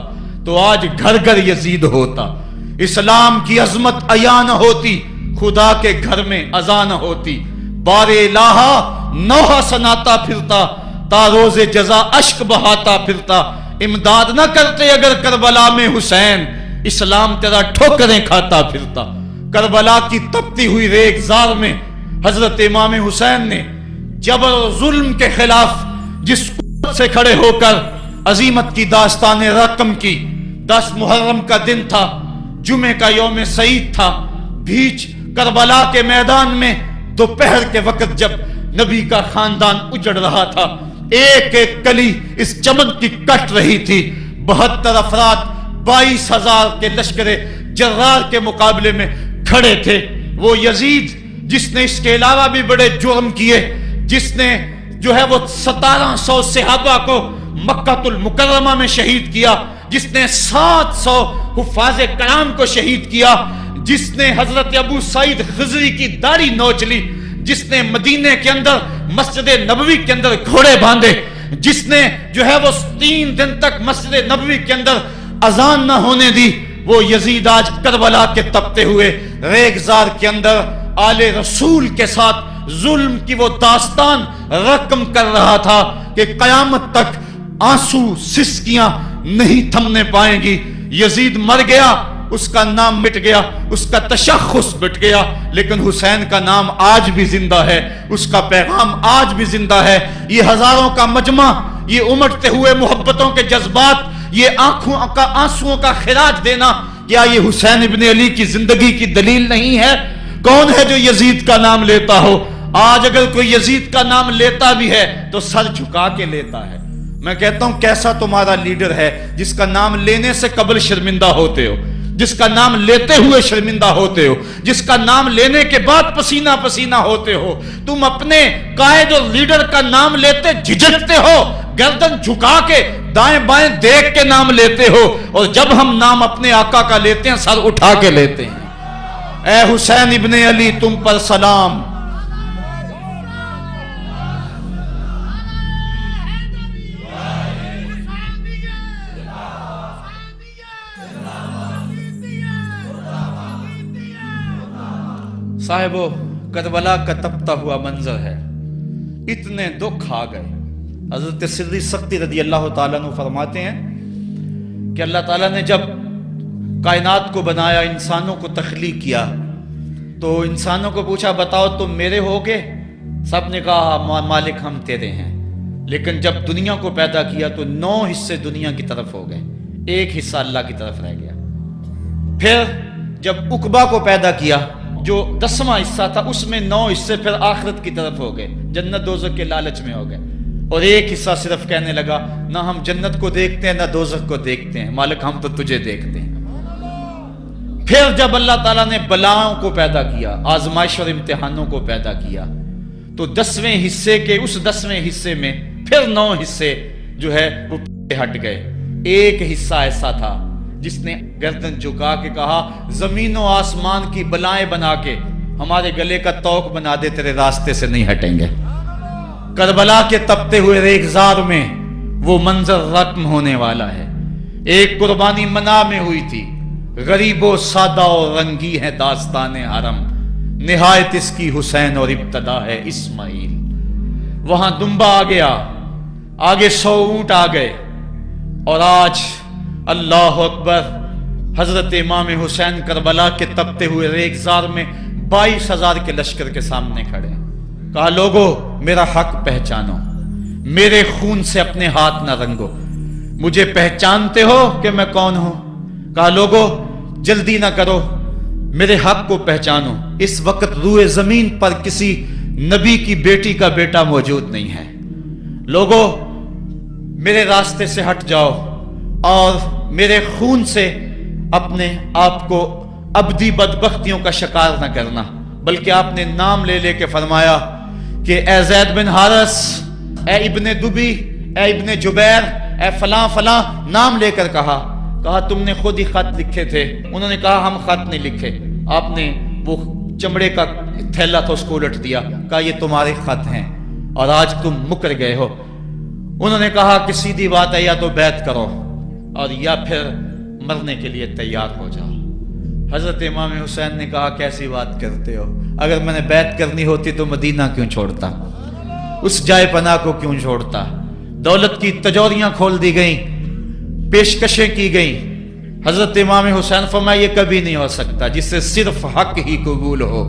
تو آج گھر گھر یزید ہوتا. اسلام کی عظمت عیاں نہ ہوتی، خدا کے گھر میں اذان نہ ہوتی. بار الہا نوحہ سناتا پھرتا، تا روز جزا اشک بہاتا پھرتا. امداد نہ کرتے اگر کربلا میں حسین، اسلام تیرا ٹھوکریں کھاتا پھرتا. کربلا کی تپتی ہوئی ریگزار میں حضرت امام حسین نے جبر و ظلم کے خلاف جس قوت سے کھڑے ہو کر عظیمت کی داستان رقم کی. 10 محرم کا دن تھا، جمعے کا یوم سعید تھا. بھیچ کربلا کے میدان میں دوپہر کے وقت جب نبی کا خاندان اجڑ رہا تھا، ایک ایک کلی اس چمن کی کٹ رہی تھی. 72 افراد 22,000 کے لشکر جرار کے مقابلے میں کھڑے تھے. وہ یزید جس نے اس کے علاوہ بھی بڑے جرم کیے، جس نے جو ہے وہ 1700 صحابہ کو مکہ المکرمہ میں شہید کیا، جس نے 700 حفاظ کرام کو شہید کیا، جس نے حضرت ابو سعید خضری کی داڑھی نوچ لی، جس نے مدینے کے اندر مسجد نبوی کے اندر گھوڑے باندھے، جس نے جو ہے وہ 3 دن تک مسجد نبوی کے اندر اذان نہ ہونے دی، وہ یزید آج کربلا کے تپتے ہوئے ریگزار کے اندر آل رسول کے ساتھ ظلم کی وہ داستان رقم کر رہا تھا کہ قیامت تک آنسو سسکیاں نہیں تھمنے پائیں گی. یزید مر گیا، اس کا نام مٹ گیا، اس کا تشخص مٹ گیا، لیکن حسین کا نام آج بھی زندہ ہے، اس کا پیغام آج بھی زندہ ہے۔ یہ ہزاروں کا مجمع، یہ امٹتے ہوئے محبتوں کے جذبات، یہ آنکھوں کا آنسوؤں کا خراج دینا، کیا یہ حسین ابن علی کی زندگی کی دلیل نہیں ہے؟ کون ہے جو یزید کا نام لیتا ہو؟ آج اگر کوئی یزید کا نام لیتا بھی ہے تو سر جھکا کے لیتا ہے۔ میں کہتا ہوں کیسا تمہارا لیڈر ہے جس کا نام لینے سے قبل شرمندہ ہوتے ہو، جس کا نام لیتے ہوئے شرمندہ ہوتے ہو، جس کا نام لینے کے بعد پسینہ پسینہ ہوتے ہو۔ تم اپنے قائد اور لیڈر کا نام لیتے جھجکتے ہو، گردن جھکا کے دائیں بائیں دیکھ کے نام لیتے ہو، اور جب ہم نام اپنے آقا کا لیتے ہیں سر اٹھا کے لیتے ہیں۔ اے حسین ابن علی تم پر سلام۔ صاحبو، کربلا کا تپتا ہوا منظر ہے، اتنے دکھ آ گئے۔ حضرت سری سختی رضی اللہ تعالیٰ عنہ فرماتے ہیں کہ اللہ تعالیٰ نے جب کائنات کو بنایا، انسانوں کو تخلیق کیا، تو انسانوں کو پوچھا بتاؤ تم میرے ہوگے؟ سب نے کہا مالک ہم تیرے ہیں۔ لیکن جب دنیا کو پیدا کیا تو 9 حصے دنیا کی طرف ہو گئے، 1 حصہ اللہ کی طرف رہ گیا۔ پھر جب عقبہ کو پیدا کیا جو 10واں حصہ تھا، اس میں 9 حصے پھر آخرت کی طرف ہو گئے، جنت دوزخ کے لالچ میں ہو گئے، اور 1 حصہ صرف کہنے لگا نہ ہم جنت کو دیکھتے ہیں نہ دوزخ کو دیکھتے ہیں، مالک ہم تو تجھے دیکھتے ہیں۔ پھر جب اللہ تعالیٰ نے بلاؤں کو پیدا کیا، آزمائش اور امتحانوں کو پیدا کیا، تو 10ویں حصے کے اس 10ویں حصے میں پھر 9 حصے جو ہے وہ پیچھے ہٹ گئے۔ 1 حصہ ایسا تھا جس نے گردن جھکا کے کہا زمین و آسمان کی بلائیں بنا کے ہمارے گلے کا توق بنا دے، تیرے راستے سے نہیں ہٹیں گے۔ کربلا کے تپتے ہوئے ریگزار میں وہ منظر رقم ہونے والا ہے۔ ایک قربانی منا میں ہوئی تھی، غریب و سادہ اور رنگی ہے داستان حرم، نہایت اس کی حسین اور ابتدا ہے اسماعیل۔ وہاں دمبا آ گیا، آگے 100 اونٹ آ گئے، اور آج اللہ اکبر، حضرت امام حسین کربلا کے تپتے ہوئے ریگزار میں 22,000 کے لشکر کے سامنے کھڑے۔ کہا لوگو میرا حق پہچانو، میرے خون سے اپنے ہاتھ نہ رنگو، مجھے پہچانتے ہو کہ میں کون ہوں؟ کہا لوگو جلدی نہ کرو، میرے حق کو پہچانو۔ اس وقت روئے زمین پر کسی نبی کی بیٹی کا بیٹا موجود نہیں ہے۔ لوگو میرے راستے سے ہٹ جاؤ اور میرے خون سے اپنے آپ کو ابدی بدبختیوں کا شکار نہ کرنا۔ بلکہ آپ نے نام لے لے کے فرمایا کہ اے زید بن حارث، اے ابن دبی، اے ابن جبیر، اے فلاں فلاں، نام لے کر کہا تم نے خود ہی خط لکھے تھے۔ انہوں نے کہا ہم خط نہیں لکھے۔ آپ نے وہ چمڑے کا تھیلا تھا اس کو الٹ دیا، کہا یہ تمہارے خط ہیں اور آج تم مکر گئے ہو۔ انہوں نے کہا کہ سیدھی بات ہے، یا تو بیعت کرو اور یا پھر مرنے کے لیے تیار ہو جاؤ۔ حضرت امام حسین نے کہا کیسی بات کرتے ہو، اگر میں نے بیعت کرنی ہوتی تو مدینہ کیوں چھوڑتا، اس جائے پناہ کو کیوں چھوڑتا۔ دولت کی تجوریاں کھول دی گئیں، پیشکشیں کی گئیں۔ حضرت امام حسین فرمایا یہ کبھی نہیں ہو سکتا، جس سے صرف حق ہی قبول ہو،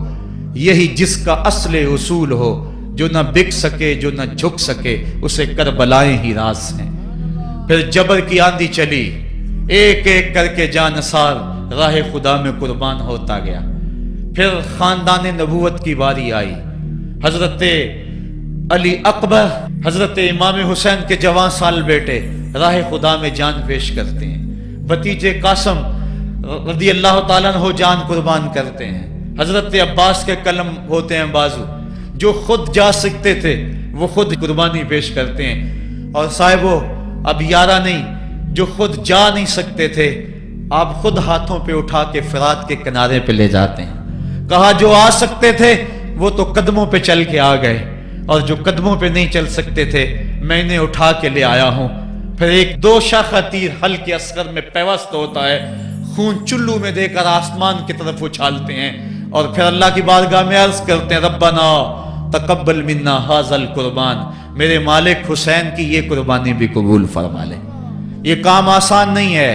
یہی جس کا اصل اصول ہو، جو نہ بک سکے جو نہ جھک سکے، اسے کربلائیں ہی راز ہیں۔ پھر جبر کی آندھی چلی، ایک ایک کر کے جانثار راہ خدا میں قربان ہوتا گیا۔ پھر خاندان نبوت کی باری آئی، حضرت علی اکبر، حضرت امام حسین کے جوان سال بیٹے راہ خدا میں جان پیش کرتے ہیں، بھتیجے قاسم رضی اللہ تعالیٰ عنہ جان قربان کرتے ہیں، حضرت عباس کے قلم ہوتے ہیں بازو، جو خود جا سکتے تھے وہ خود قربانی پیش کرتے ہیں۔ اور صاحبو اب یارہ نہیں، جو خود جا نہیں سکتے تھے آپ خود ہاتھوں پہ اٹھا کے فرات کے کنارے پہ لے جاتے ہیں۔ کہا جو آ سکتے تھے وہ تو قدموں پہ چل کے آ گئے، اور جو قدموں پہ نہیں چل سکتے تھے میں انہیں اٹھا کے لے آیا ہوں۔ پھر ایک 2 شاخہ تیر حلق اصغر میں پیوست ہوتا ہے، خون چلو میں دے کر آسمان کی طرف اچھالتے ہیں، اور پھر اللہ کی بارگاہ میں عرض کرتے ہیں ربنا تقبل منا ھذا القربان، میرے مالک حسین کی یہ قربانی بھی قبول فرما لے۔ یہ کام آسان نہیں ہے،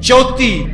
34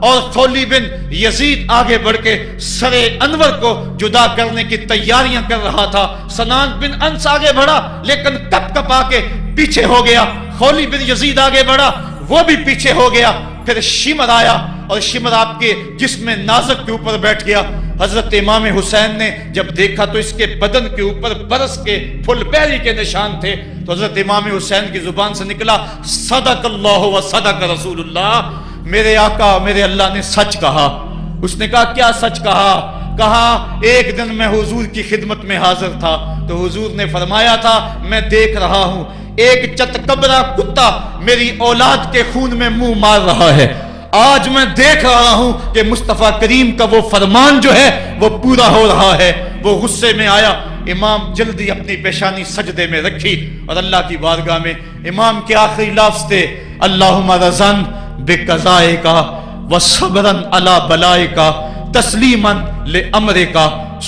اور خولي بن یزید آگے بڑھ کے سر انور کو جدا کرنے کی تیاریاں کر رہا تھا. سنان بن انس آگے بڑھا لیکن کپ کپا کے پیچھے ہو گیا. خولي بن یزید آگے بڑھا, وہ بھی پیچھے ہو گیا. پھر شمر آیا اور شمر آپ کے جسم نازک کے اوپر بیٹھ گیا. حضرت امام حسین نے جب دیکھا تو اس کے بدن کے اوپر برس کے پھل پیری کے نشان تھے. تو حضرت امام حسین کی زبان سے نکلا صدق اللہ و صدق رسول اللہ, میرے آقا میرے اللہ نے سچ کہا. اس نے کہا کیا سچ کہا؟ کہا ایک دن میں حضور کی خدمت میں حاضر تھا تو حضور نے فرمایا تھا میں دیکھ رہا ہوں ایک چتکبرا کتا میری اولاد کے خون میں منہ مار رہا ہے. آج میں دیکھ رہا ہوں کہ مصطفیٰ کریم کا وہ فرمان جو ہے وہ پورا ہو رہا ہے. وہ غصے میں آیا. امام جلدی اپنی پیشانی سجدے میں رکھی اور اللہ کی بارگاہ میں امام کے آخری لفظ تھے اللہم رضن بقضائک وصبرن علی بلائک تسلیما لامرک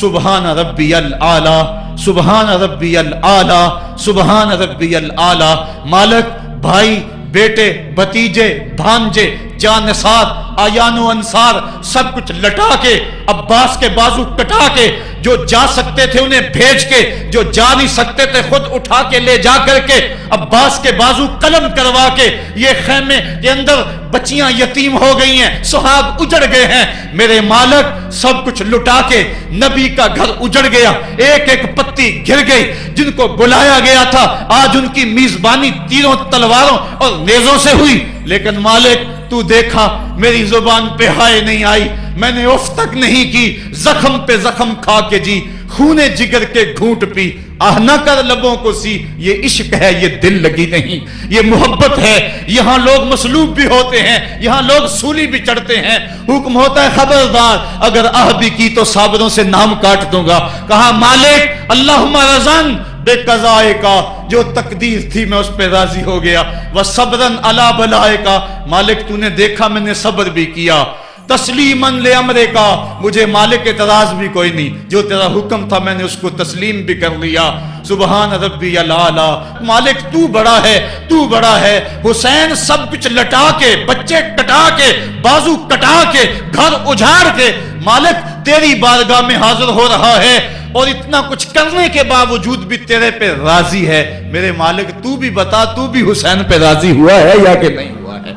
سبحان ربی الاعلی سبحان ربی الاعلی سبحان ربی الاعلی. مالک بھائی بیٹے بھتیجے بھانجے جانسار آیان و انصار سب کچھ لٹا کے عباس کے بازو کٹا کے جو جا سکتے تھے انہیں بھیج کے جو جا نہیں سکتے تھے خود اٹھا کے لے جا کر کے عباس کے بازو قلم کروا کے یہ خیمے کے اندر بچیاں یتیم ہو گئی ہیں, سہاگ اجڑ گئے ہیں. میرے مالک سب کچھ لٹا کے نبی کا گھر اجڑ گیا, ایک ایک پتی گر گئی. جن کو بلایا گیا تھا آج ان کی میزبانی تیروں تلواروں اور نیزوں سے ہوئی. لیکن مالک تو دیکھا میری زبان پہ ہائے نہیں آئی, میں نے اف تک نہیں کی, زخم پہ زخم کھا کے جی, خونے جگر کے گھونٹ پی, آہ نہ کر لبوں کو سی. یہ عشق ہے, یہ دل لگی نہیں, یہ محبت ہے. یہاں لوگ مصلوب بھی ہوتے ہیں, یہاں لوگ سولی بھی چڑھتے ہیں. حکم ہوتا ہے خبردار اگر آہ بھی کی تو صابروں سے نام کاٹ دوں گا. کہا مالک اللہم رضن بے قضائے کا, جو تقدیر تھی میں اس پہ راضی ہو گیا. وصبرن علی بلائے کا, مالک تو نے دیکھا میں نے صبر بھی کیا. تسلیماً لامرے کا, مجھے مالک اعتراض بھی کوئی نہیں, جو تیرا حکم تھا میں نے اس کو تسلیم بھی کر لیا. سبحان ربی الاعلی, مالک تو بڑا ہے, تو بڑا ہے. حسین سب کچھ لٹا کے, بچے کٹا کے, بازو کٹا کے, گھر اجاڑ کے مالک تیری بارگاہ میں حاضر ہو رہا ہے اور اتنا کچھ کرنے کے باوجود بھی تیرے پہ راضی ہے. میرے مالک تو بھی بتا, تو بھی حسین پہ راضی ہوا ہے یا کہ نہیں ہوا ہے؟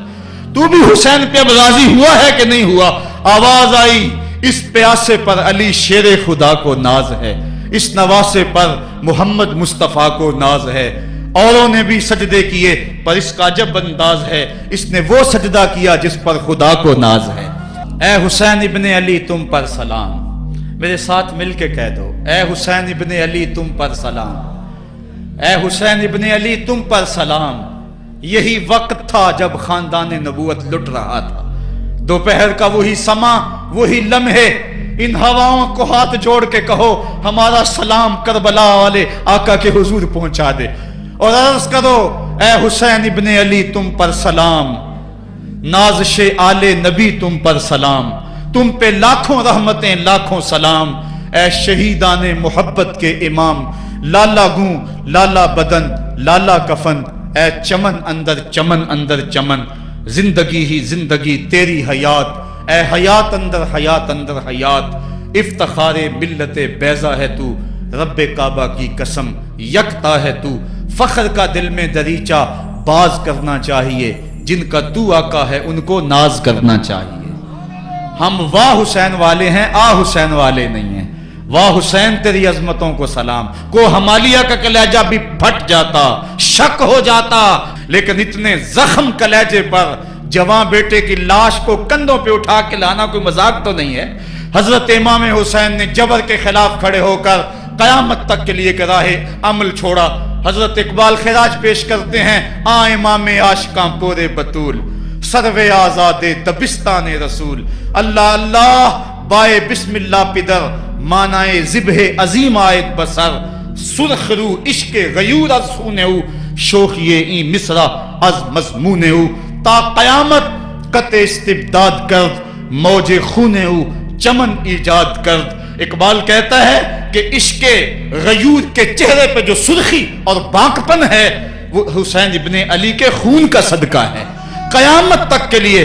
تو بھی حسین پہ اب راضی ہوا ہے کہ نہیں ہوا؟ آواز آئی اس پیاسے پر علی شیر خدا کو ناز ہے, اس نواسے پر محمد مصطفیٰ کو ناز ہے. اوروں نے بھی سجدے کیے پر اس کا عجب انداز ہے, اس نے وہ سجدہ کیا جس پر خدا کو ناز ہے. اے حسین ابن علی تم پر سلام, میرے ساتھ مل کے کہہ دو اے حسین ابن علی تم پر سلام, اے حسین ابن علی تم پر سلام. یہی وقت تھا جب خاندان نبوت لٹ رہا تھا, دوپہر کا وہی سما, وہی لمحے. ان ہواؤں کو ہاتھ جوڑ کے کہو ہمارا سلام کربلا والے آقا کے حضور پہنچا دے اور عرض کرو اے حسین ابن علی تم پر سلام, نازش آل نبی تم پر سلام, تم پہ لاکھوں رحمتیں لاکھوں سلام. اے شہیدان محبت کے امام, لالا گوں لالا بدن لالا کفن, اے چمن اندر چمن, زندگی ہی زندگی تیری حیات, اے حیات اندر حیات. افتخار ملت بیضا ہے تو, رب کعبہ کی قسم یکتا ہے تو. فخر کا دل میں دریچہ باز کرنا چاہیے, جن کا تو آقا ہے ان کو ناز کرنا چاہیے. ہم واہ حسین والے ہیں, آ حسین والے نہیں ہیں. واہ حسین تیری عظمتوں کو سلام. کو ہمالیہ کا کلیجہ بھی پھٹ جاتا, شک ہو جاتا, لیکن اتنے زخم کلیجے پر جوان بیٹے کی لاش کو کندھوں پہ اٹھا کے لانا کوئی مذاق تو نہیں ہے. حضرت امام حسین نے جبر کے خلاف کھڑے ہو کر قیامت تک کے لیے راہ عمل چھوڑا. حضرت اقبال خراج پیش کرتے ہیں آ امام عاشقاں پورے بطول, سروے آزاد تبستان رسول. اللہ اللہ بائے بسم اللہ پدر, مانائے ذبح عظیم آیت بسر. سرخ رو عشق غیور از خونہو, شوخی این مصرع از مضمونہو. تا قیامت قطع استبداد کرد, موج خونہو چمن ایجاد کرد. اقبال کہتا ہے کہ عشق غیور کے چہرے پہ جو سرخی اور بانکپن ہے وہ حسین ابن علی کے خون کا صدقہ ہے. قیامت تک کے لیے